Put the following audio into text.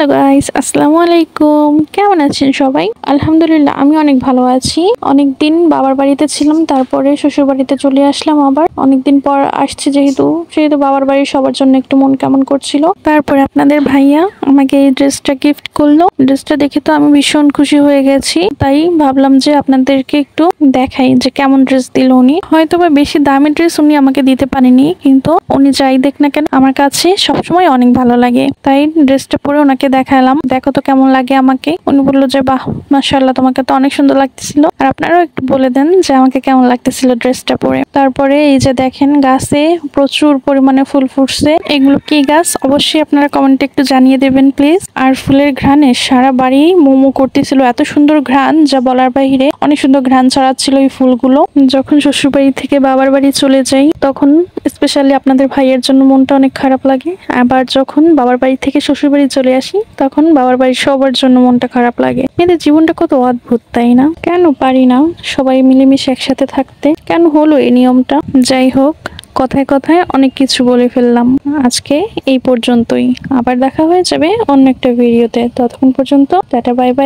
Hello guys, আসসালামু আলাইকুম। কেমন আছেন সবাই? আলহামদুলিল্লাহ আমি অনেক ভালো আছি। অনেকদিন বাবার বাড়িতে ছিলাম, তারপরে শ্বশুর বাড়িতে চলে আসলাম। আবার অনেকদিন পর আসছি, যেহেতু বাবার বাড়ির সবার জন্য একটু মন কেমন করছিল। তারপরে আপনাদের ভাইয়া আমাকে এই ড্রেসটা গিফট করলো। ড্রেসটা দেখে তো আমি ভীষণ খুশি হয়ে গেছি, তাই ভাবলাম যে আপনাদেরকে একটু দেখাই যে কেমন ড্রেস দিল উনি। হয়তো বা বেশি দামি ড্রেস উনি আমাকে দিতে পারেনি, কিন্তু উনি যাই দেখ না কেন আমার কাছে সবসময় অনেক ভালো লাগে। তাই ড্রেসটা পরে ওনাকে দেখালাম, দেখো তো কেমন লাগে আমাকে। উনি বললো যে বাহ, মাশাআল্লাহ, তোমাকে তো অনেক সুন্দর লাগতেছিল। আর আপনারাও একটু বলে দেন যে আমাকে কেমন লাগতেছিল ড্রেসটা পরে। তারপরে এই যে দেখেন, গাছে প্রচুর পরিমাণে ফুল ফুটছে। এগুলো কি গাছ অবশ্যই আপনারা কমেন্টে একটু জানিয়ে দেবেন প্লিজ। আর ফুলের ঘ্রাণে সারা বাড়ি মোমো করতেছিল, এত সুন্দর ঘ্রাণ যা বলার বাহিরে। অনেক সুন্দর ঘ্রাণ ছড়াচ্ছিল এই ফুলগুলো। যখন শ্বশুর বাড়ি থেকে বাবার বাড়ি চলে যাই, তখন স্পেশালি আপনাদের ভাইয়ের জন্য মনটা অনেক খারাপ লাগে। আবার যখন বাবার বাড়ি থেকে শ্বশুর বাড়ি চলে আসি, তখন বাবার বাড়ির সবার জন্য মনটা খারাপ লাগে। এদের জীবনটা কত অদ্ভুত, তাই না? কেন পারি না সবাই মিলেমিশে একসাথে থাকতে? কেন হলো এই নিয়মটা? যাই হোক, কথায় কথায় অনেক কিছু বলে ফেললাম। আজকে এই পর্যন্তই। আবার দেখা হয়ে যাবে অন্য একটা ভিডিওতে। ততক্ষণ পর্যন্ত টাটা, বাই বাই।